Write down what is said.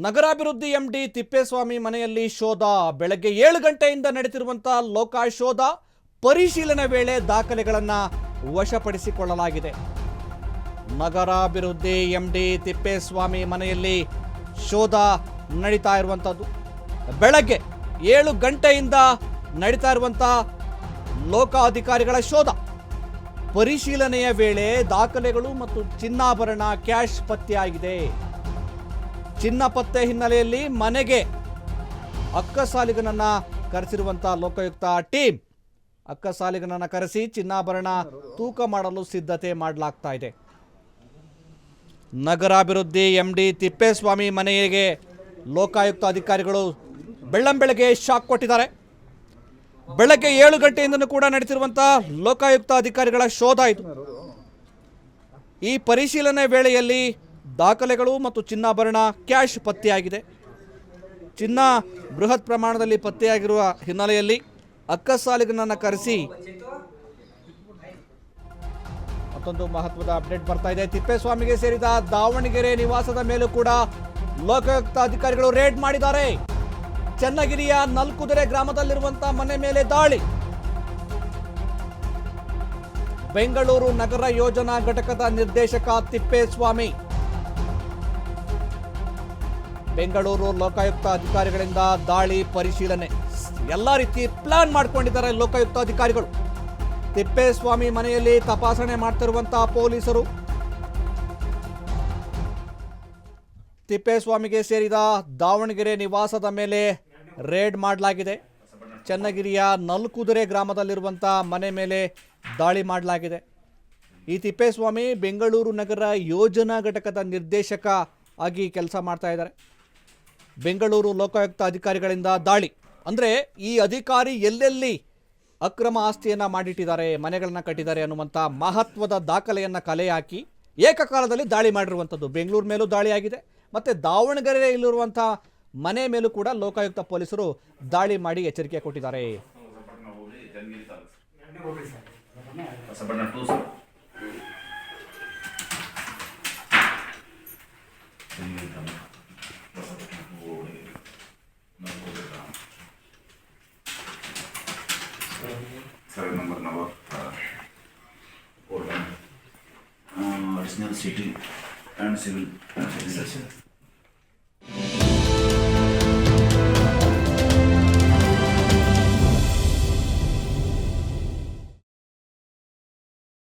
ನಗರಾಭಿವೃದ್ಧಿ ಎಂಡಿ ತಿಪ್ಪೇಸ್ವಾಮಿ ಮನೆಯಲ್ಲಿ ಶೋಧ. ಬೆಳಗ್ಗೆ 7 ಗಂಟೆಯಿಂದ ನಡೆಯುತ್ತಿರುವಂತಹ ಲೋಕಾಯುಕ್ತ ಶೋಧ. ಪರಿಶೀಲನೆ ವೇಳೆ ದಾಖಲೆಗಳನ್ನು ವಶಪಡಿಸಿಕೊಳ್ಳಲಾಗಿದೆ. ನಗರಾಭಿವೃದ್ಧಿ ಎಂಡಿ ತಿಪ್ಪೇಸ್ವಾಮಿ ಮನೆಯಲ್ಲಿ ಶೋಧ ನಡೀತಾ ಇರುವಂತದ್ದು. ಬೆಳಗ್ಗೆ 7 ಗಂಟೆಯಿಂದ ನಡೀತಾ ಇರುವಂತಹ ಲೋಕಾಧಿಕಾರಿಗಳ ಶೋಧ. ಪರಿಶೀಲನೆಯ ವೇಳೆ ದಾಖಲೆಗಳು ಮತ್ತು ಚಿನ್ನಾಭರಣ, ಕ್ಯಾಶ್ ಪತ್ತೆಯಾಗಿದೆ. ಚಿನ್ನ ಪತ್ತೆ ಹಿನ್ನೆಲೆಯಲ್ಲಿ ಮನೆಗೆ ಅಕ್ಕಸಾಲಿಗನನ್ನ ಕರೆಸಿರುವಂತಹ ಲೋಕಾಯುಕ್ತ ಟೀಮ್ ಅಕ್ಕಸಾಲಿಗನನ್ನ ಕರೆಸಿ ಚಿನ್ನಾಭರಣ ತೂಕ ಮಾಡಲು ಸಿದ್ಧತೆ ಮಾಡಲಾಗ್ತಾ ಇದೆ. ನಗರಾಭಿವೃದ್ಧಿ ಎಂಡಿ ತಿಪ್ಪೇಸ್ವಾಮಿ ಮನೆಗೆ ಲೋಕಾಯುಕ್ತ ಅಧಿಕಾರಿಗಳು ಬೆಳ್ಳಂಬೆಳಗ್ಗೆ ಶಾಕ್ ಕೊಟ್ಟಿದ್ದಾರೆ. ಬೆಳಗ್ಗೆ 7 ಗಂಟೆಯಿಂದನೂ ಕೂಡ ನಡೀತಿರುವಂತಹ ಲೋಕಾಯುಕ್ತ ಅಧಿಕಾರಿಗಳ ಶೋಧ ಇದು. ಈ ಪರಿಶೀಲನೆ ವೇಳೆಯಲ್ಲಿ ದಾಖಲೆಗಳು ಮತ್ತು ಚಿನ್ನಾಭರಣ, ಕ್ಯಾಶ್ ಪತ್ತೆಯಾಗಿದೆ. ಚಿನ್ನ ಬೃಹತ್ ಪ್ರಮಾಣದಲ್ಲಿ ಪತ್ತೆಯಾಗಿರುವ ಹಿನ್ನೆಲೆಯಲ್ಲಿ ಅಕ್ಕಸಾಲಿಗನನ್ನು ಕರೆಸಿ ಮತ್ತೊಂದು ಮಹತ್ವದ ಅಪ್ಡೇಟ್ ಬರ್ತಾ ಇದೆ. ತಿಪ್ಪೇಸ್ವಾಮಿಗೆ ಸೇರಿದ ದಾವಣಗೆರೆ ನಿವಾಸದ ಮೇಲೂ ಕೂಡ ಲೋಕಾಯುಕ್ತ ಅಧಿಕಾರಿಗಳು ರೇಡ್ ಮಾಡಿದ್ದಾರೆ. ಚನ್ನಗಿರಿಯ ನಲ್ಕುದುರೆ ಗ್ರಾಮದಲ್ಲಿರುವಂತಹ ಮನೆ ಮೇಲೆ ದಾಳಿ. ಬೆಂಗಳೂರು ನಗರ ಯೋಜನಾ ಘಟಕದ ನಿರ್ದೇಶಕ ತಿಪ್ಪೇಸ್ವಾಮಿ. ಬೆಂಗಳೂರು ಲೋಕಾಯುಕ್ತ ಅಧಿಕಾರಿಗಳಿಂದ ದಾಳಿ ಪರಿಶೀಲನೆ. ಎಲ್ಲ ರೀತಿ ಪ್ಲಾನ್ ಮಾಡ್ಕೊಂಡಿದ್ದಾರೆ ಲೋಕಾಯುಕ್ತ ಅಧಿಕಾರಿಗಳು. ತಿಪ್ಪೇಸ್ವಾಮಿ ಮನೆಯಲ್ಲಿ ತಪಾಸಣೆ ಮಾಡ್ತಿರುವಂತಹ ಪೊಲೀಸರು. ತಿಪ್ಪೇಸ್ವಾಮಿಗೆ ಸೇರಿದ ದಾವಣಗೆರೆ ನಿವಾಸದ ಮೇಲೆ ರೇಡ್ ಮಾಡಲಾಗಿದೆ. ಚನ್ನಗಿರಿಯ ನಲ್ಕುದುರೆ ಗ್ರಾಮದಲ್ಲಿರುವಂತಹ ಮನೆ ಮೇಲೆ ದಾಳಿ ಮಾಡಲಾಗಿದೆ. ಈ ತಿಪ್ಪೇಸ್ವಾಮಿ ಬೆಂಗಳೂರು ನಗರ ಯೋಜನಾ ಘಟಕದ ನಿರ್ದೇಶಕ ಆಗಿ ಕೆಲಸ ಮಾಡ್ತಾ ಇದ್ದಾರೆ. ಬೆಂಗಳೂರು ಲೋಕಾಯುಕ್ತ ಅಧಿಕಾರಿಗಳಿಂದ ದಾಳಿ ಅಂದರೆ ಈ ಅಧಿಕಾರಿ ಎಲ್ಲೆಲ್ಲಿ ಅಕ್ರಮ ಆಸ್ತಿಯನ್ನು ಮಾಡಿಟ್ಟಿದ್ದಾರೆ, ಮನೆಗಳನ್ನು ಕಟ್ಟಿದ್ದಾರೆ ಅನ್ನುವಂಥ ಮಹತ್ವದ ದಾಖಲೆಯನ್ನು ಕಲೆ ಹಾಕಿ ಏಕಕಾಲದಲ್ಲಿ ದಾಳಿ ಮಾಡಿರುವಂಥದ್ದು. ಬೆಂಗಳೂರು ಮೇಲೂ ದಾಳಿಯಾಗಿದೆ ಮತ್ತು ದಾವಣಗೆರೆಯಲ್ಲಿರುವಂಥ ಮನೆ ಮೇಲೂ ಕೂಡ ಲೋಕಾಯುಕ್ತ ಪೊಲೀಸರು ದಾಳಿ ಮಾಡಿ ಎಚ್ಚರಿಕೆ ಕೊಟ್ಟಿದ್ದಾರೆ. Original city and civil.